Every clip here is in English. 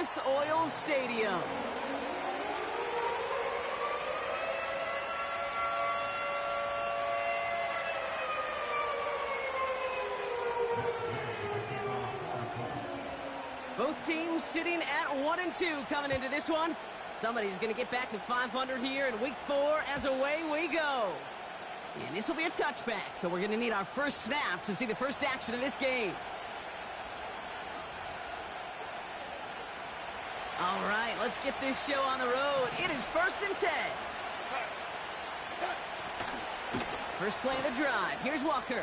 Lucas Oil Stadium. Both teams sitting at 1-2 coming into this one. Somebody's going to get back to 500 here in week 4 as away we go. And this will be a touchback, so we're going to need our first snap to see the first action of this game. All right, let's get this show on the road. It is 1st and 10. First play of the drive. Here's Walker.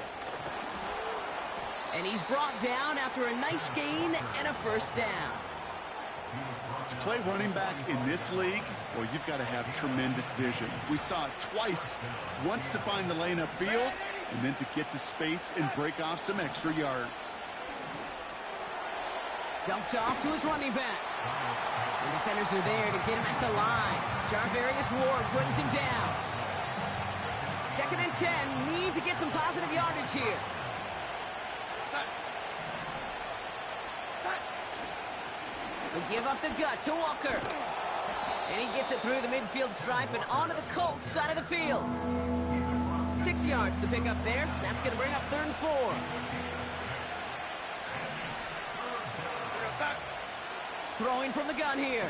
And he's brought down after a nice gain and a first down. To play running back in this league, well, you've got to have tremendous vision. We saw it twice. Once to find the lane upfield, and then to get to space and break off some extra yards. Dumped off to his running back. The defenders are there to get him at the line. Jarvarius Ward brings him down. 2nd and 10. Need to get some positive yardage here. We give up the gut to Walker. And he gets it through the midfield stripe and onto the Colts side of the field. 6 yards the pick up there. That's going to bring up 3rd and 4. Throwing from the gun here.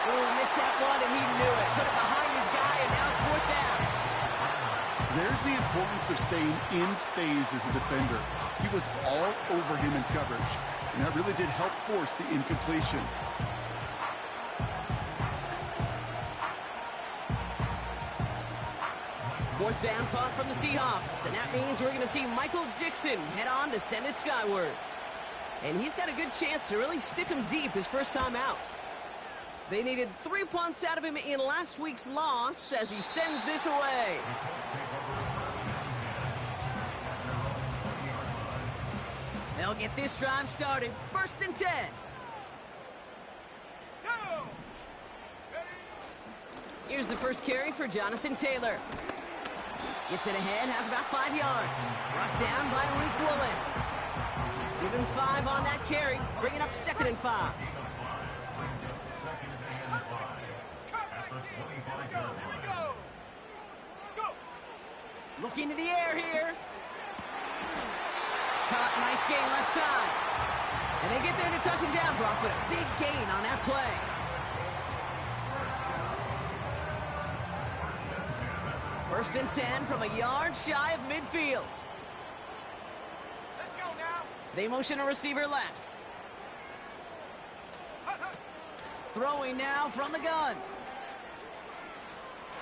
Oh, missed that one, and he knew it. Put it behind his guy, and now it's 4th down. There's the importance of staying in phase as a defender. He was all over him in coverage, and that really did help force the incompletion. Fourth down punt from the Seahawks, and that means we're going to see Michael Dixon head on to send it skyward. And he's got a good chance to really stick him deep his first time out. They needed 3 punts out of him in last week's loss as he sends this away. They'll get this drive started. 1st and 10. Here's the first carry for Jonathan Taylor. Gets it ahead, has about 5 yards. Brought down by Reek Woolen. Give him 5 on that carry. Bring it up 2nd and 5. Looking to the air here. Caught, nice gain left side. And they get there to touch him down. Brock put a big gain on that play. First and 10 from a yard shy of midfield. Let's go now. They motion a receiver left. Throwing now from the gun.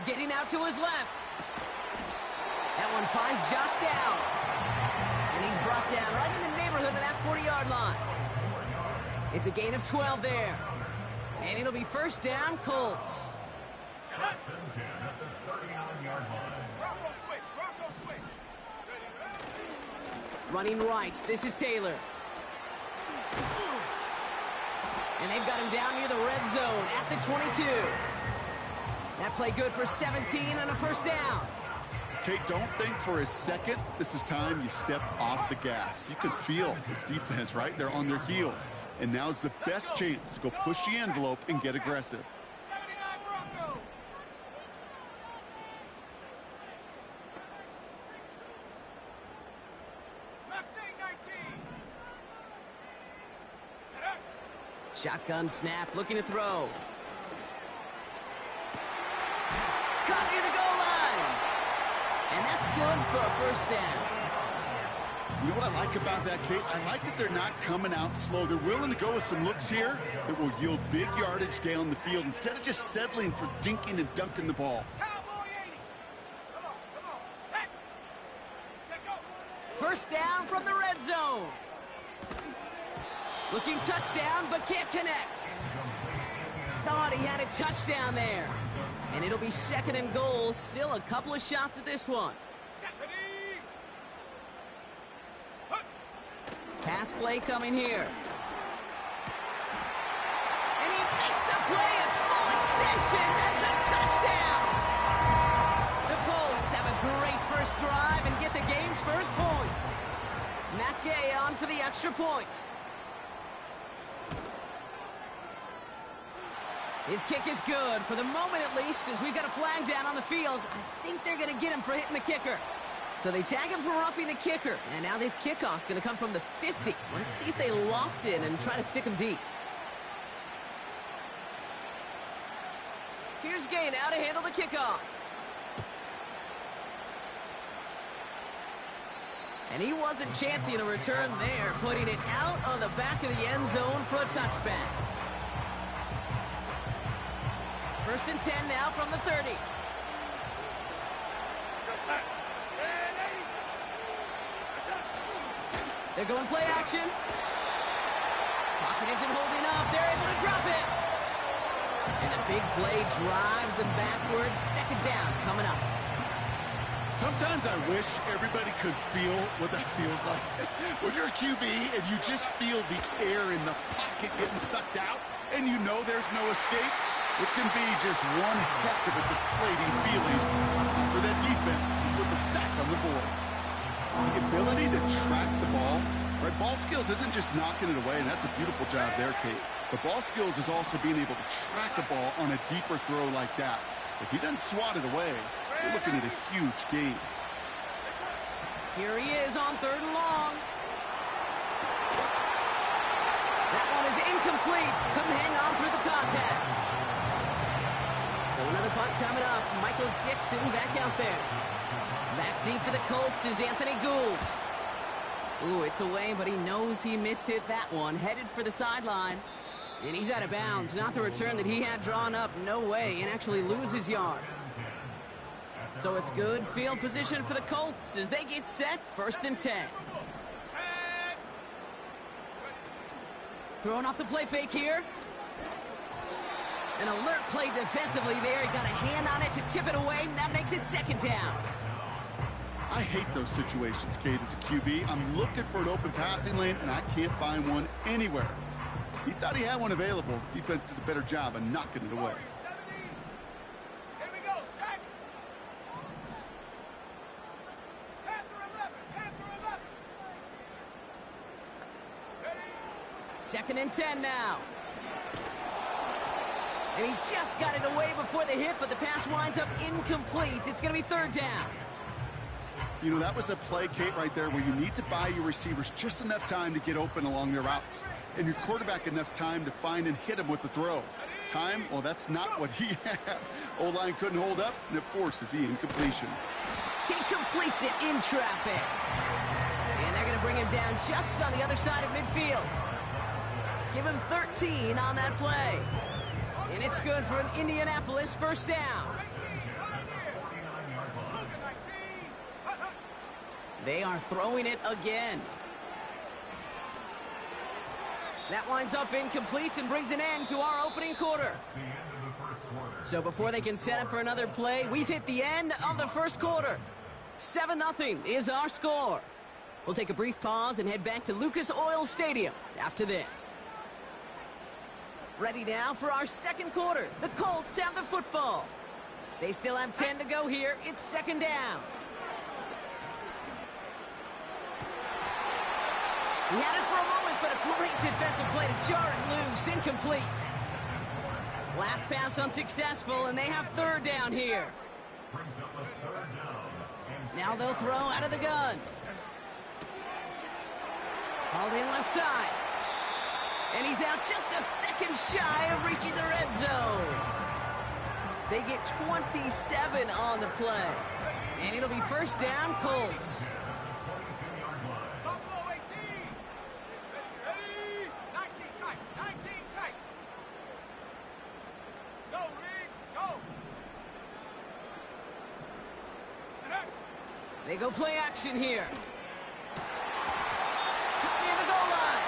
Getting out to his left. That one finds Josh Downs. And he's brought down right in the neighborhood of that 40-yard line. It's a gain of 12 there. And it'll be first down, Colts. Running right, this is Taylor. And they've got him down near the red zone at the 22. That play good for 17 and a first down. Kate, don't think for a second this is time you step off the gas. You can feel this defense, right? They're on their heels. And now's the best chance to go push the envelope and get aggressive. 79 Broncos. Mustang 19. Shotgun snap, looking to throw. Caught near the goal line. And that's good for a first down. You know what I like about that, Kate? I like that they're not coming out slow. They're willing to go with some looks here that will yield big yardage down the field instead of just settling for dinking and dunking the ball. Cowboy 80. Come on, set. Check go. First down from the red zone. Looking touchdown, but can't connect. Thought he had a touchdown there. And it'll be 2nd and goal. Still a couple of shots at this one. Pass play coming here. And he makes the play at full extension. That's a touchdown. The Colts have a great first drive and get the game's first points. Matt Gay on for the extra point. His kick is good, for the moment at least, as we've got a flag down on the field. I think they're going to get him for hitting the kicker. So they tag him for roughing the kicker, and now this kickoff's going to come from the 50. Let's see if they loft in and try to stick him deep. Here's Gay now to handle the kickoff. And he wasn't chancing a return there, putting it out on the back of the end zone for a touchback. 1st and 10 now from the 30. They're going play action. Pocket isn't holding up. They're able to drop it. And the big play drives them backwards. 2nd down coming up. Sometimes I wish everybody could feel what that feels like. When you're a QB and you just feel the air in the pocket getting sucked out and you know there's no escape, it can be just one heck of a deflating feeling for that defense who puts a sack on the board. The ability to track the ball, right? Ball skills isn't just knocking it away, and that's a beautiful job there, Kate. The ball skills is also being able to track a ball on a deeper throw like that. If he doesn't swat it away, you're looking at a huge gain. Here he is on 3rd and long. That one is incomplete. Couldn't hang on through the contact. So another punt coming up. Michael Dixon back out there. Back deep for the Colts is Anthony Gould. Ooh, it's away, but he knows he mishit that one. Headed for the sideline. And he's out of bounds. Not the return that he had drawn up. No way. And actually loses yards. So it's good field position for the Colts as they get set. 1st and 10. Throwing off the play fake here. An alert play defensively there. He got a hand on it to tip it away. That makes it 2nd down. I hate those situations, Kate, as a QB. I'm looking for an open passing lane, and I can't find one anywhere. He thought he had one available. Defense did a better job of knocking it away. Here we go, sack. Panther 11. Ready? 2nd and 10 now. And he just got it away before the hit, but the pass winds up incomplete. It's going to be 3rd down. You know, that was a play, Kate, right there where you need to buy your receivers just enough time to get open along their routes. And your quarterback enough time to find and hit him with the throw. Time, well, that's not what he had. O-line couldn't hold up, and it forces the incompletion. He completes it in traffic. And they're going to bring him down just on the other side of midfield. Give him 13 on that play. And it's good for an Indianapolis 1st down. They are throwing it again. That winds up incomplete and brings an end to our opening quarter. So before they can set up for another play, we've hit the end of the 1st quarter. 7-0 is our score. We'll take a brief pause and head back to Lucas Oil Stadium after this. Ready now for our 2nd quarter. The Colts have the football. They still have 10 to go here. It's 2nd down. He had it for a moment, but a great defensive play to jar it loose. Incomplete. Last pass unsuccessful, and they have 3rd down here. Now they'll throw out of the gun. Called in left side. And he's out just a second shy of reaching the red zone. They get 27 on the play. And it'll be 1st down, Colts. Buffalo 18. Ready? 19 tight. Go, Reed, go. They go play action here. Cut near the goal line.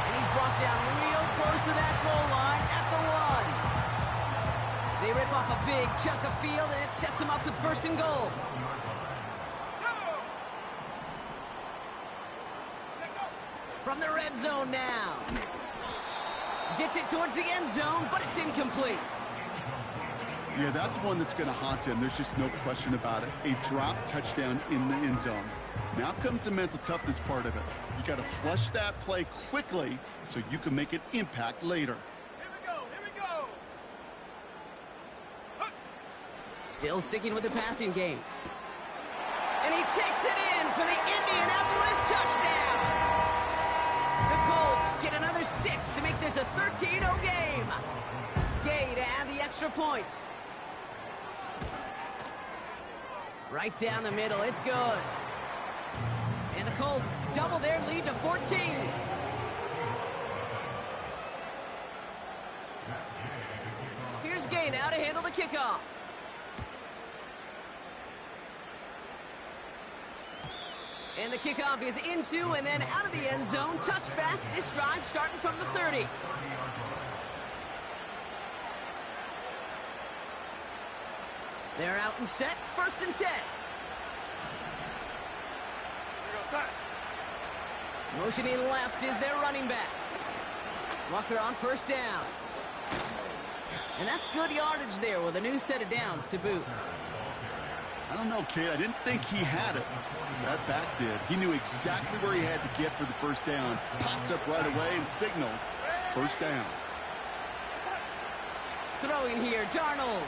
And he's brought down real close to that goal line at the 1. They rip off a big chunk of field, and it sets them up with 1st and goal. From the red zone now. Gets it towards the end zone, but it's incomplete. Yeah, that's one that's going to haunt him. There's just no question about it. A drop touchdown in the end zone. Now comes the mental toughness part of it. You got to flush that play quickly so you can make an impact later. Here we go. Still sticking with the passing game. And he takes it in for the Indianapolis touchdown. The Colts get another 6 to make this a 13-0 game. Gay to add the extra point. Right down the middle, it's good. And the Colts double their lead to 14. Here's Gay now to handle the kickoff. And the kickoff is into and then out of the end zone. Touchback. This drive starting from the 30. They're out and set. 1st and 10. Motioning left is their running back. Walker on 1st down. And that's good yardage there with a new set of downs to boot. I don't know, kid. I didn't think he had it. That back did. He knew exactly where he had to get for the 1st down. Pops up right away and signals 1st down. Throwing here, Darnold.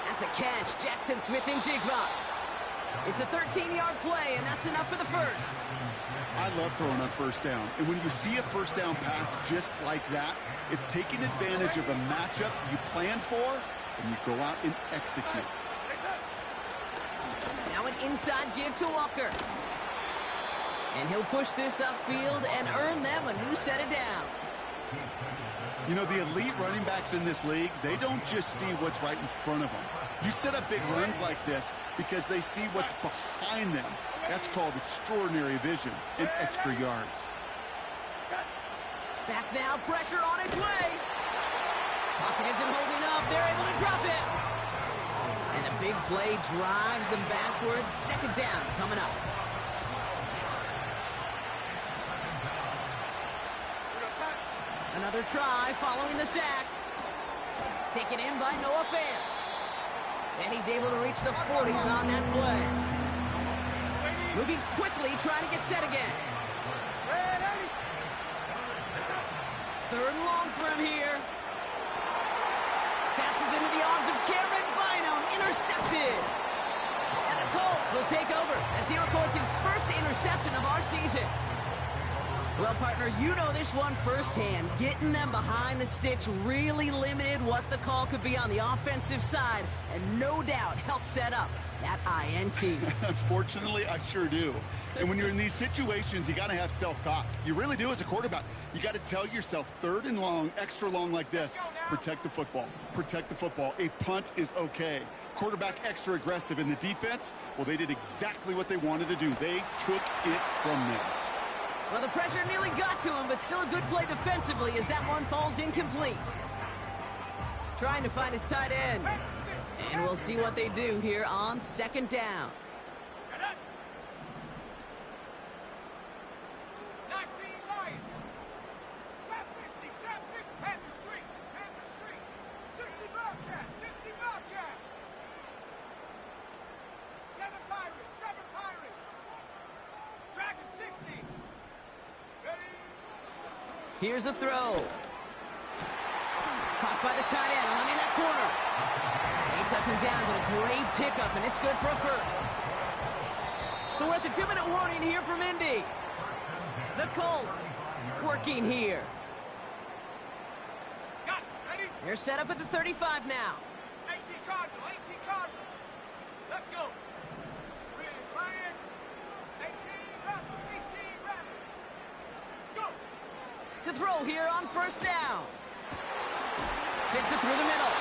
That's a catch. Jackson Smith-Njigba. It's a 13-yard play, and that's enough for the 1st. I love throwing on 1st down. And when you see a 1st down pass just like that, it's taking advantage of a matchup you planned for, and you go out and execute. Now an inside give to Walker. And he'll push this upfield and earn them a new set of downs. You know, the elite running backs in this league, they don't just see what's right in front of them. You set up big runs like this because they see what's behind them. That's called extraordinary vision and extra yards. Back now, pressure on its way. Pocket isn't holding up. They're able to drop it. And the big play drives them backwards. 2nd down coming up. Another try following the sack. Taken in by Noah Fant. And he's able to reach the 40 on that play. Moving quickly, trying to get set again. 3rd and long for him here. Passes into the arms of Cameron Bynum. Intercepted. And the Colts will take over as he records his 1st interception of our season. Well, partner, you know this one firsthand. Getting them behind the sticks really limited what the call could be on the offensive side, and no doubt helped set up that INT. Unfortunately, I sure do. And when you're in these situations, you got to have self-talk. You really do as a quarterback. You got to tell yourself 3rd and long, extra long like this, protect the football. Protect the football. A punt is okay. Quarterback extra aggressive in the defense, well, they did exactly what they wanted to do. They took it from them. Well, the pressure nearly got to him, but still a good play defensively as that one falls incomplete. Trying to find his tight end. And we'll see what they do here on 2nd down. 19 Lions. Trap 60, trap 6, Panther Street, Panther Street. 60 Bobcat, 60 Bobcat. 7 Pirates, 7 Pirates. Dragon 60. Here's a throw. Caught by the tight end, running that corner. They touch him down, but a great pickup, and it's good for a 1st. So we're at the 2-minute warning here from Indy. The Colts working here. Got it, ready? They're set up at the 35 now. 18 Cardinal, 18 Cardinal. Let's go. Ryan, 18 Rabbit, 18 Rabbit. Go. To throw here on 1st down. Fits it through the middle.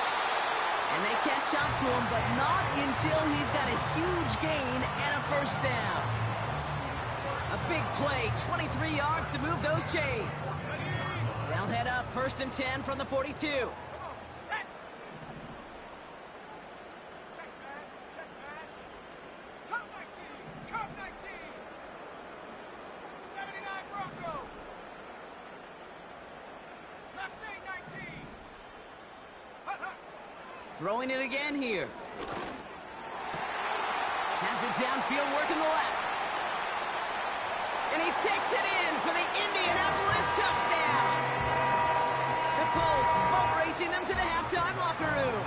And they catch up to him, but not until he's got a huge gain and a 1st down. A big play, 23 yards to move those chains. They'll head up 1st and 10 from the 42. Come on, set. Check smash, check smash. Cup 19, Cup 19. 79 Bronco. Mustang 19. Hut, hut. Throwing it again here. Has it downfield, working the left. And he takes it in for the Indianapolis touchdown. The Colts boat racing them to the halftime locker room.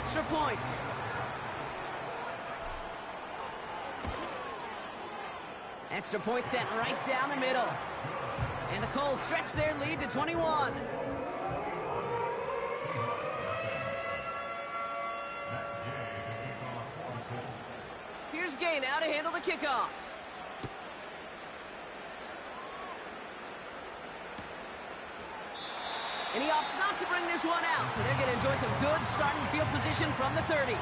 extra point. Extra point sent right down the middle. And the Colts stretch their lead to 21. Here's Gay now to handle the kickoff. And he opts not to bring this one out, so they're going to enjoy some good starting field position from the 30.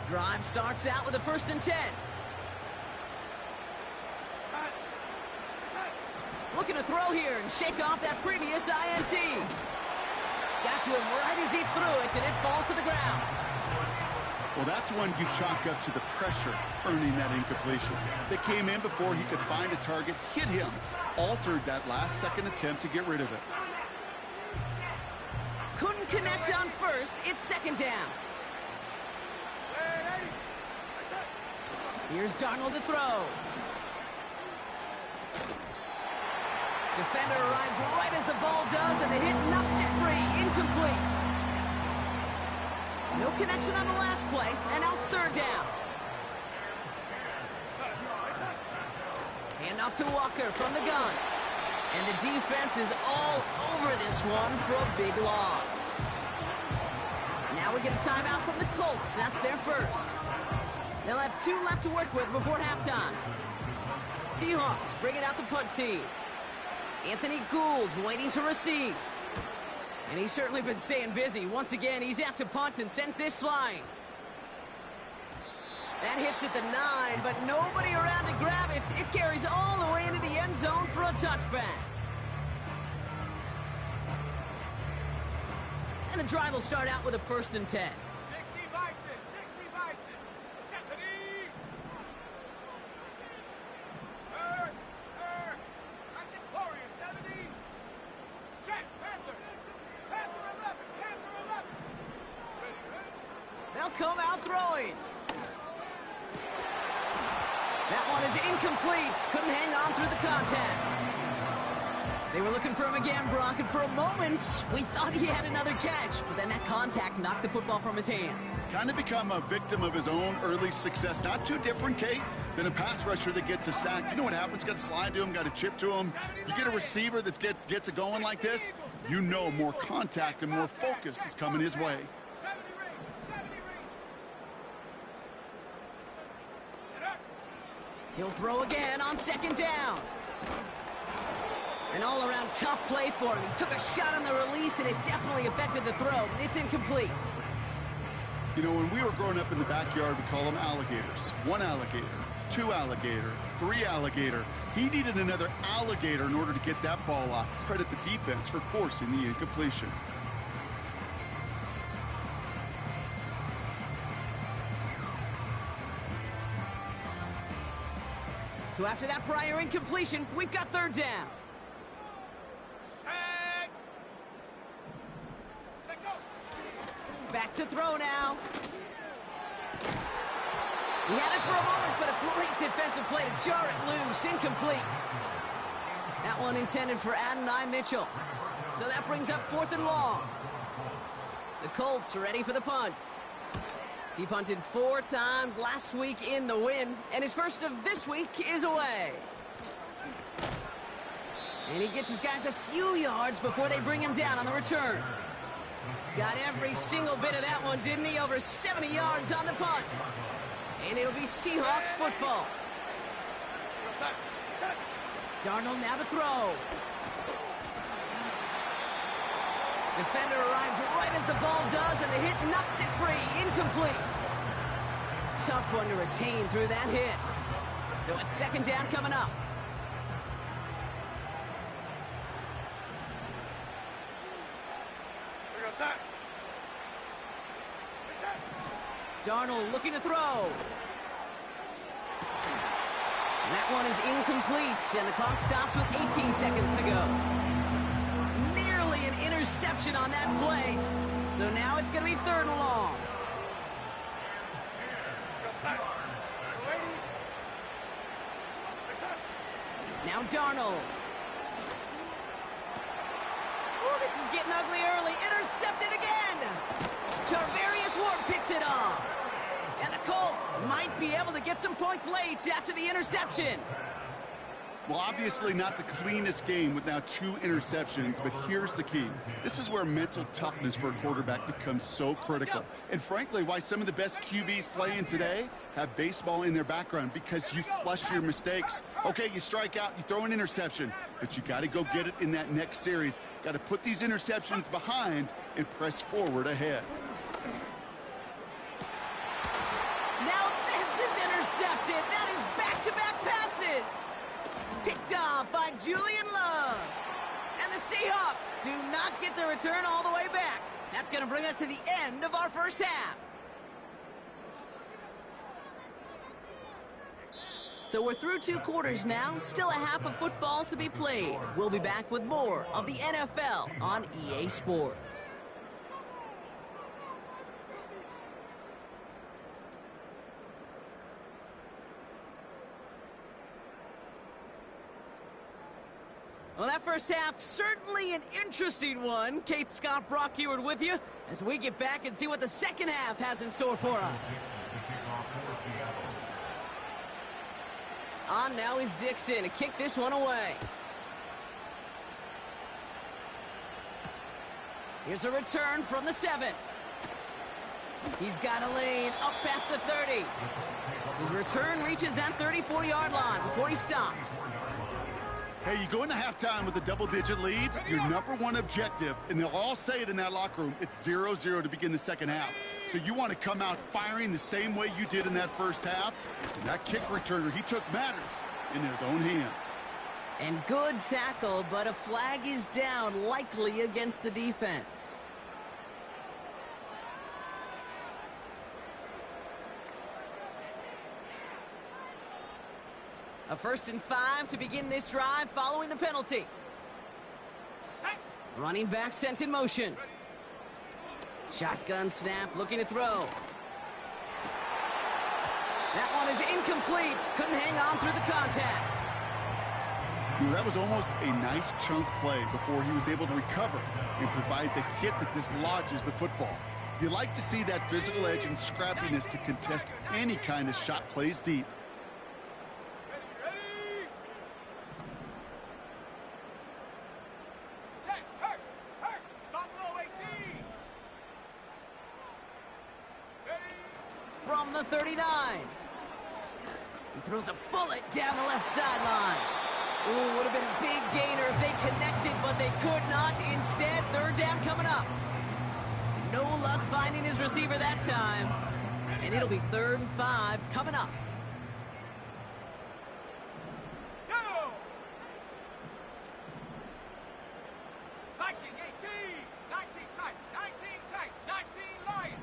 Drive starts out with a 1st and 10. Looking to throw here and shake off that previous INT. Got to him right as he threw it, and it falls to the ground. Well, that's one you chalk up to the pressure earning that incompletion. They came in before he could find a target, hit him, altered that last-second attempt to get rid of it. Couldn't connect on 1st. It's 2nd down. Here's Darnold to throw. Defender arrives right as the ball does, and the hit knocks it free. Incomplete. No connection on the last play, and now it's 3rd down. Handoff to Walker from the gun. And the defense is all over this one for a big loss. Now we get a timeout from the Colts. That's their 1st. They'll have 2 left to work with before halftime. Seahawks bringing out the punt team. Anthony Gould's waiting to receive. And he's certainly been staying busy. Once again, he's out to punt and sends this flying. That hits at the 9, but nobody around to grab it. It carries all the way into the end zone for a touchback. And the drive will start out with a 1st and 10. 60 Bison, 60 Bison. Set the knee. Turn. Package Warrior 70. Check, Panther. Panther 11, Panther 11. Ready. They'll come out throwing. That one is incomplete. Couldn't hang on through the contact. They were looking for him again, Brock, and for a moment, we thought he had another catch, but then that contact knocked the football from his hands. Kind of become a victim of his own early success. Not too different, Kate, than a pass rusher that gets a sack. You know what happens? Got to slide to him, got to chip to him. You get a receiver that gets it going like this, you know more contact and more focus is coming his way. 70 range, 70 range. Get up. He'll throw again on 2nd down. An all-around tough play for him. He took a shot on the release, and it definitely affected the throw. It's incomplete. You know, when we were growing up in the backyard, we call them alligators. 1 alligator, 2 alligator, 3 alligator. He needed another alligator in order to get that ball off. Credit the defense for forcing the incompletion. So after that prior incompletion, we've got 3rd down. Back to throw now. He had it for a moment, but a great defensive play to jar it loose. Incomplete. That one intended for Adonai Mitchell. So that brings up 4th and long. The Colts are ready for the punt. He punted 4 times last week in the win, and his first of this week is away. And he gets his guys a few yards before they bring him down on the return. Got every single bit of that one, didn't he? Over 70 yards on the punt. And it'll be Seahawks football. Darnold now to throw. Defender arrives right as the ball does, and the hit knocks it free. Incomplete. Tough one to retain through that hit. So it's 2nd down coming up. Darnold looking to throw. That one is incomplete, and the clock stops with 18 seconds to go. Nearly an interception. interception on that play. So now it's going to be 3rd and long. Now Darnold. Oh, this is getting ugly early. Intercepted again. Tarvarius Ward picks it off. And the Colts might be able to get some points late after the interception. Well, obviously not the cleanest game with now 2 interceptions, but here's the key. This is where mental toughness for a quarterback becomes so critical. And frankly, why some of the best QBs playing today have baseball in their background, because you flush your mistakes. Okay, you strike out, you throw an interception, but you got to go get it in that next series. Got to put these interceptions behind and press forward ahead. Now this is intercepted. That is back-to-back passes. Picked off by Julian Love. And the Seahawks do not get the return all the way back. That's going to bring us to the end of our first half. So we're through 2 quarters now. Still a half of football to be played. We'll be back with more of the NFL on EA Sports. Well, that first half, certainly an interesting one. Kate, Scott, Brock Eward with you as we get back and see what the second half has in store for us. On now is Dixon to kick this one away. Here's a return from the 7. He's got a lane up past the 30. His return reaches that 34-yard line before he stopped. Hey, you go into halftime with a double-digit lead, your #1 objective, and they'll all say it in that locker room, it's 0-0 to begin the second half. So you want to come out firing the same way you did in that first half. And that kick returner, he took matters in his own hands. And good tackle, but a flag is down, likely against the defense. A 1st and 5 to begin this drive following the penalty. Running back sent in motion. Shotgun snap, looking to throw. That one is incomplete. Couldn't hang on through the contact. That was almost a nice chunk play before he was able to recover and provide the hit that dislodges the football. You like to see that physical edge and scrappiness to contest any kind of shot plays deep. From the 39. He throws a bullet down the left sideline. Ooh, would have been a big gainer if they connected, but they could not. Instead, 3rd down coming up. No luck finding his receiver that time. And it'll be 3rd and 5 coming up. Go! Viking 18, 19 tight, 19 tight, 19 Lion.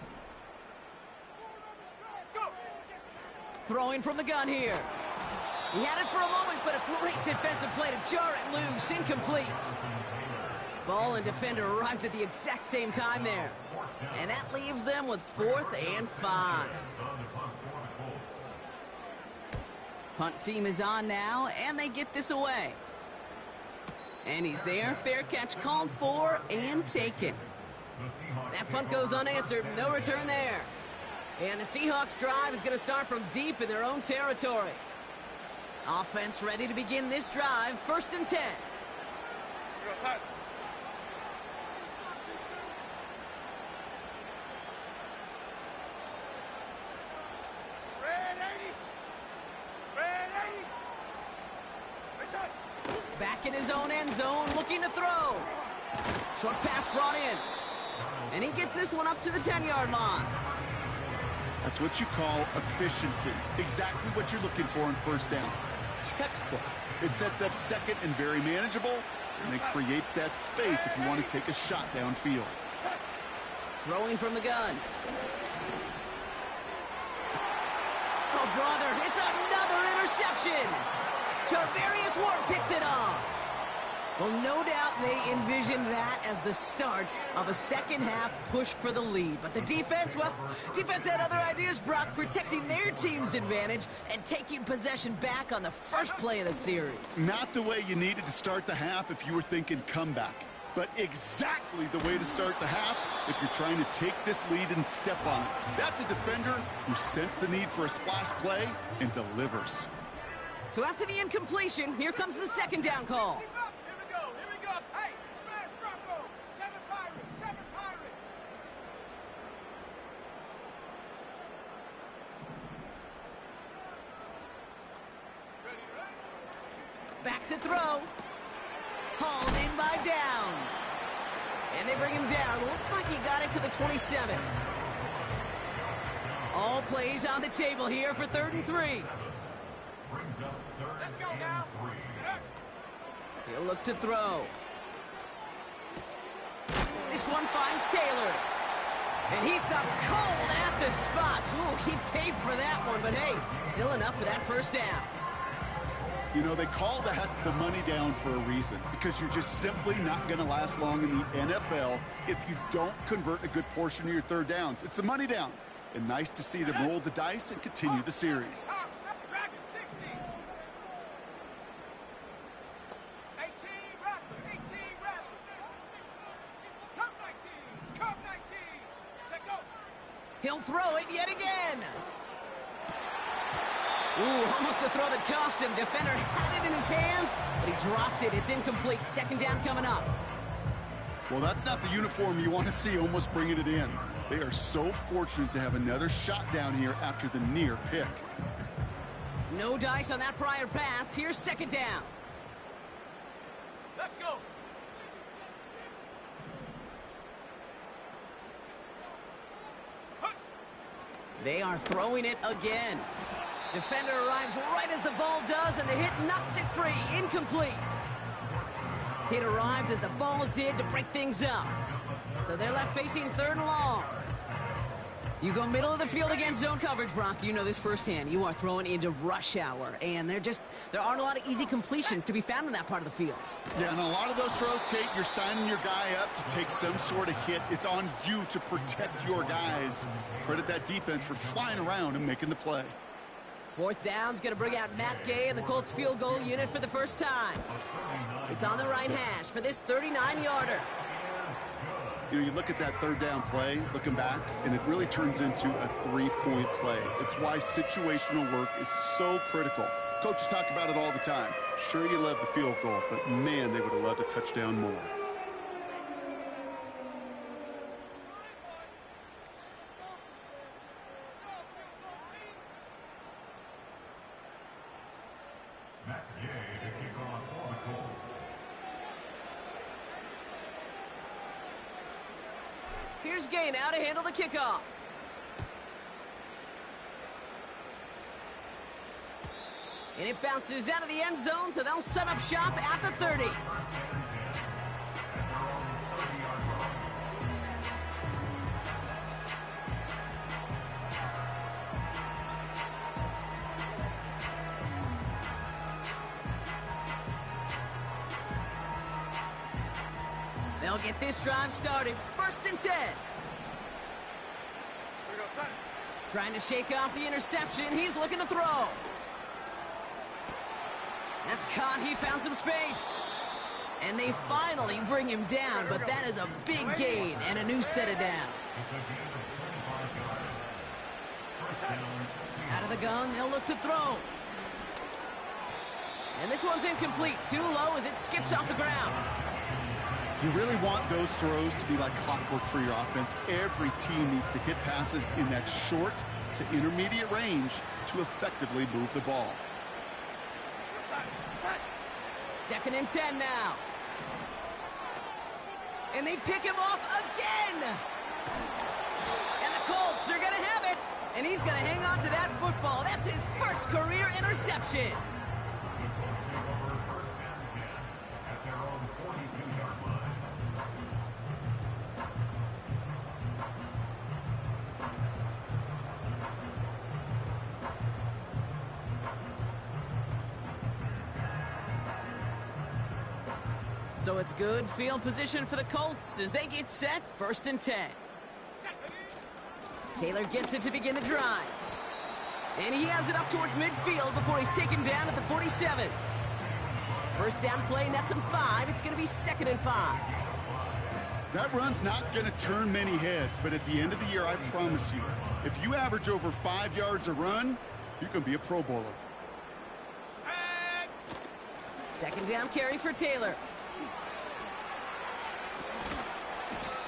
Go! Throwing from the gun here. He had it for a moment, but a great defensive play to jar it loose. Incomplete. Ball and defender arrived at the exact same time there. And that leaves them with 4th and 5. Punt team is on now, and they get this away. And he's there. Fair catch called for and taken. That punt goes unanswered. No return there. And the Seahawks drive is going to start from deep in their own territory. Offense ready to begin this drive. 1st and 10. Back in his own end zone, looking to throw. Short pass brought in. And he gets this one up to the 10-yard line. That's what you call efficiency. Exactly what you're looking for in 1st down. Textbook. It sets up 2nd and very manageable, and it creates that space if you want to take a shot downfield. Throwing from the gun. Oh, brother, it's another interception. Tarvarius Ward picks it off. Well, no doubt they envisioned that as the start of a second-half push for the lead. But the defense, well, defense had other ideas, Brock, protecting their team's advantage and taking possession back on the first play of the series. Not the way you needed to start the half if you were thinking comeback, but exactly the way to start the half if you're trying to take this lead and step on it. That's a defender who sensed the need for a splash play and delivers. So after the incompletion, here comes the second down call. Hey, smash Bronco! 7 Pirates! 7 Pirates! Ready? Back to throw. Hauled in by Downs. And they bring him down. Looks like he got it to the 27. All plays on the table here for 3rd and 3. Let's go now! He'll look to throw. This one finds Taylor. And he stopped cold at the spot. Ooh, he paid for that one, but hey, still enough for that first down. You know, they call that the money down for a reason, because you're just simply not going to last long in the NFL if you don't convert a good portion of your third downs. It's the money down. And nice to see them roll the dice and continue the series. Dragon 60. 18 Rattler. 18 Rattler. Cup 19. Cup 19. Let go. He'll throw it yet again. Ooh, almost a throw that cost him. Defender had it in his hands, but he dropped it. It's incomplete. Second down coming up. Well, that's not the uniform you want to see almost bringing it in. They are so fortunate to have another shot down here after the near pick. No dice on that prior pass. Here's second down. Let's go. They are throwing it again. Defender arrives right as the ball does, and the hit knocks it free. Incomplete. Hit arrived as the ball did to break things up. So they're left facing 3rd and long. You go middle of the field against zone coverage, Brock. You know this firsthand. You are throwing into rush hour, and there aren't a lot of easy completions to be found in that part of the field. Yeah, and a lot of those throws, Kate, you're signing your guy up to take some sort of hit. It's on you to protect your guys. Credit that defense for flying around and making the play. 4th down's going to bring out Matt Gay and the Colts field goal unit for the first time. It's on the right hash for this 39-yarder. You know, you look at that 3rd down play, looking back, and it really turns into a 3-point play. It's why situational work is so critical. Coaches talk about it all the time. Sure, you love the field goal, but man, they would have loved a touchdown more. Here's Gay now to handle the kickoff. And it bounces out of the end zone, so they'll set up shop at the 30. They'll get this drive started. 1st and 10. Here we go, son. Trying to shake off the interception. He's looking to throw. That's caught. He found some space. And they finally bring him down, but that is a big gain and a new set of downs. Out of the gun, they'll look to throw. And this one's incomplete. Too low as it skips off the ground. You really want those throws to be like clockwork for your offense. Every team needs to hit passes in that short to intermediate range to effectively move the ball. 2nd and 10 now. And they pick him off again. And the Colts are going to have it. And he's going to hang on to that football. That's his first career interception. So it's good field position for the Colts as they get set 1st and 10. Taylor gets it to begin the drive. And he has it up towards midfield before he's taken down at the 47. First down play nets him 5. It's going to be 2nd and 5. That run's not going to turn many heads, but at the end of the year, I promise you, if you average over 5 yards a run, you can be a Pro Bowler. Second down carry for Taylor.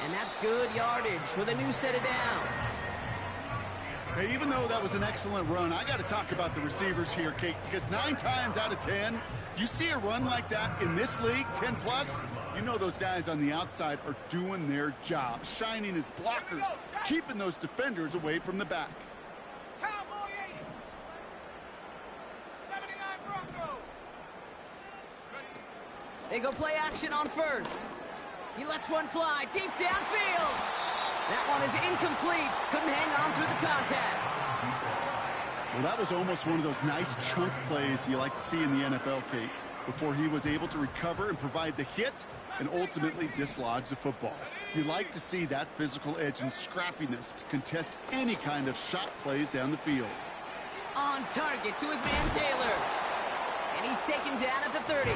And that's good yardage with a new set of downs. Hey, even though that was an excellent run, I got to talk about the receivers here, Kate, because 9 times out of 10, you see a run like that in this league, 10 plus, you know those guys on the outside are doing their job, shining as blockers, keeping those defenders away from the back. Cowboy 80. 79 Bronco. They go play action on first. He lets one fly deep downfield. That one is incomplete. Couldn't hang on through the contact. Well, that was almost one of those nice chunk plays you like to see in the NFL, Kate, before he was able to recover and provide the hit and ultimately dislodge the football. You like to see that physical edge and scrappiness to contest any kind of shot plays down the field. On target to his man Taylor. And he's taken down at the 30.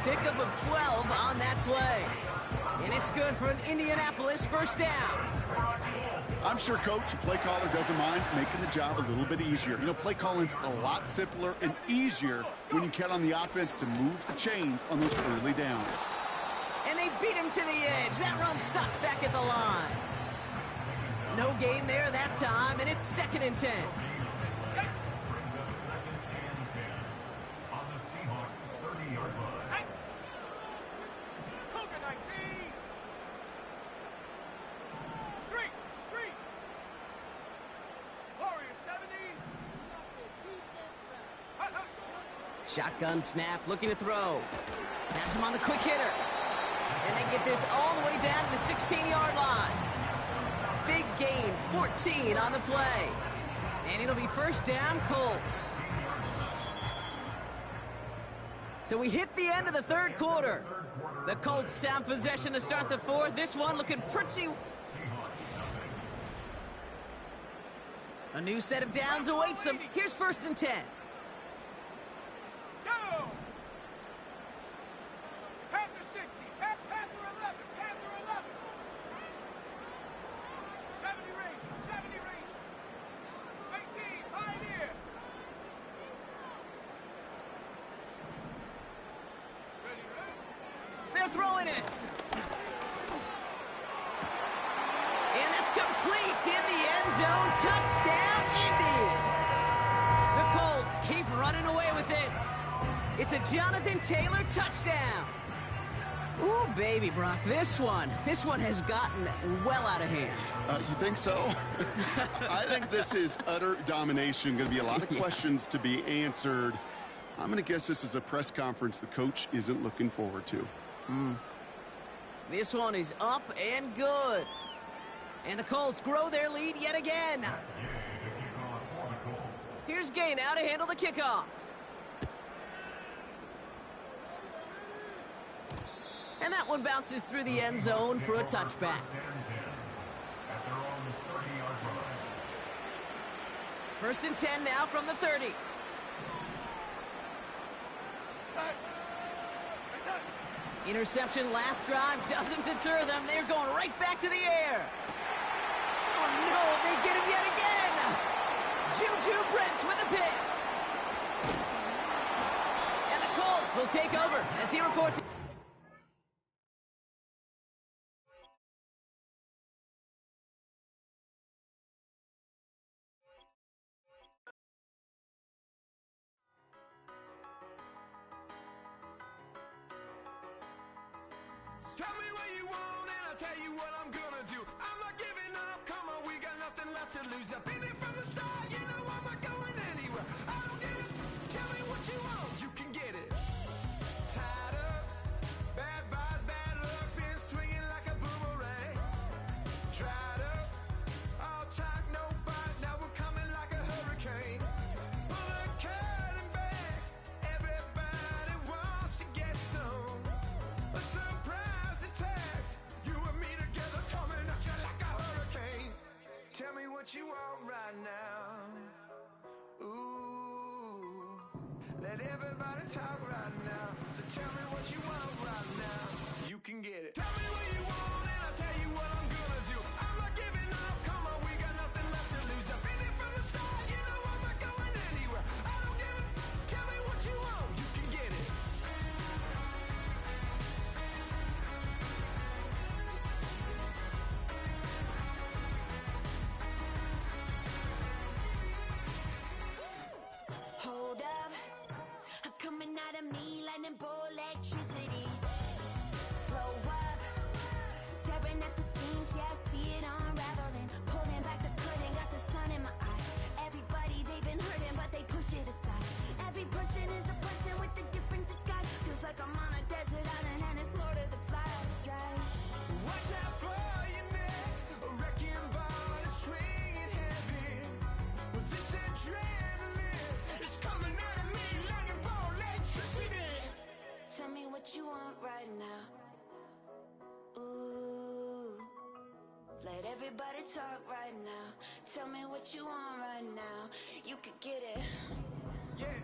Pickup of 12 on that play. And it's good for an Indianapolis first down. I'm sure Coach, the play caller, doesn't mind making the job a little bit easier. You know, play calling's a lot simpler and easier when you count on the offense to move the chains on those early downs. And they beat him to the edge. That run stuck back at the line. No gain there that time, and it's 2nd and 10. Shotgun snap, looking to throw. Has him on the quick hitter. And they get this all the way down to the 16-yard line. Big gain, 14 on the play. And it'll be first down, Colts. So we hit the end of the 3rd quarter. The Colts have possession to start the 4th. This one looking pretty... A new set of downs awaits them. Here's 1st and 10. Panther 60, Panther 11, Panther 11. 70 Ranger, 70 Ranger. 18, Pioneer. Ready, ready? They're throwing it. And that's complete in the end zone. Touchdown, Indy. The Colts keep running away with this. It's a Jonathan Taylor touchdown. Ooh, baby, Brock, this one has gotten well out of hand. You think so? I think this is utter domination. Going to be a lot of questions to be answered. I'm going to guess this is a press conference the coach isn't looking forward to. This one is up and good. And the Colts grow their lead yet again. Here's Gay now to handle the kickoff. And that one bounces through the end zone for a touchback. First and 10 now from the 30. Interception last drive doesn't deter them. They're going right back to the air. Oh, no, they get him yet again. Juju Brents with a pick. And the Colts will take over as he reports. Tell me what you want and I'll tell you what I'm gonna do. I'm not giving up, come on, we got nothing left to lose. I've been here from the start, you know I'm not going anywhere. I don't get it, tell me what you want, you can get it. Tied up, bad vibes, bad luck, been swinging like a boomerang. Dried up, all talk, no bite, now we're coming like a hurricane. Pull the curtain back, everybody wants to get some. what you want right now. Ooh, let everybody talk right now. So tell me what you want right now. You can get it. Tell me what you want and I'll tell you what I'm gonna do. I'm not giving up, come on, we got nothing left to lose. I've been here from the start, you know I'm not going anywhere. I don't give it, tell me what you want, you can get it. Hold up, coming out of me lightning bolt electricity. Blow up, tearing at the seams, yeah, I see it unraveling. Pulling back the curtain, got the sun in my eye. Everybody, they've been hurting, but they push it aside. Every person is a person with a different disguise. Feels like I'm on a desert island and it's Lord of the Flies, right? Watch out for your neck, a wrecking ball is swinging heavy. With this adrenaline, it's coming out of me lightning bolt electricity. Tell me what you want right now. Ooh, let everybody talk right now. Tell me what you want right now. You could get it. Yeah,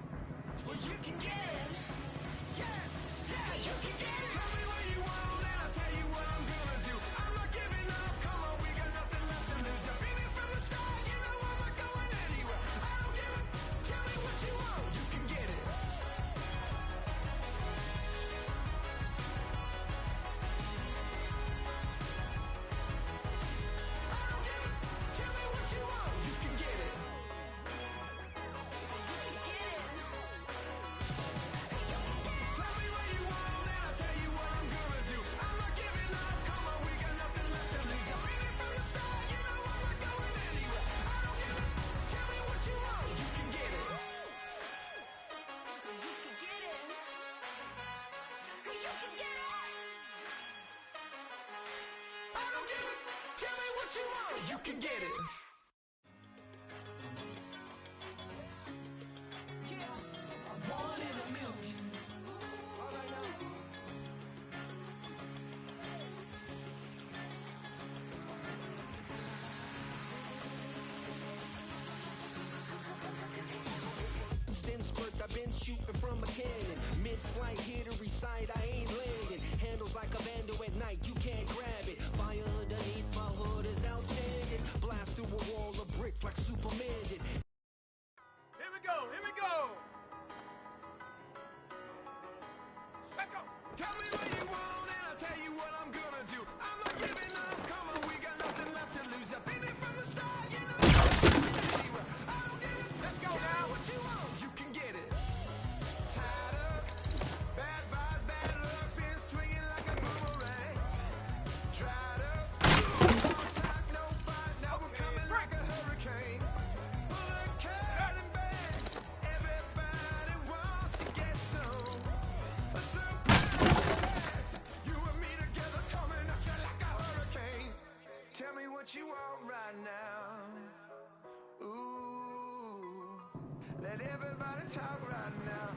well you can get it. Yeah, yeah, you can get it. Tell me what you want and I'll tell you what I'm gonna do. I'm not giving up, come on, we got nothing left to lose. I've been here from the start, you know I'm not going anywhere. I don't give it, tell me what you want, you can get it. I don't give it, tell me what you want, you can get it. Tell me what you want and I'll tell you what I'm gonna do. I'm not giving up, come on, we got nothing left to lose. I've been here from the start, you know I'm not going anywhere. I don't give it, tell me what you want, you can get it. You could get it. You could get it. I don't give it, tell me what you want, you can get it. Yeah, 1 in a million. All right now. Since birth I've been shooting from a cannon. Mid-flight, here to recite, I ain't landing. Handles like a vandal at night, you can't grab it. Fire underneath my hood is outstanding. Blast through a wall of bricks like Superman did. Here we go, here we go. Second. Tell me what you want and I'll tell you what I'm gonna do. I'm not giving up, come on, we got nothing left to lose. I've been here from the start, you know I'm not going anywhere. I don't give it, Let's go tell now. me what you want, you can get it. Tied up, bad vibes, bad luck, been swinging like a boomerang. Dried up, no talk, no fight, now we're coming like a hurricane. Bullet curtain bang, everybody wants to get some. A surprise, you and me together coming at you like a hurricane. Tell me what you want right now. Ooh, let everybody talk right now.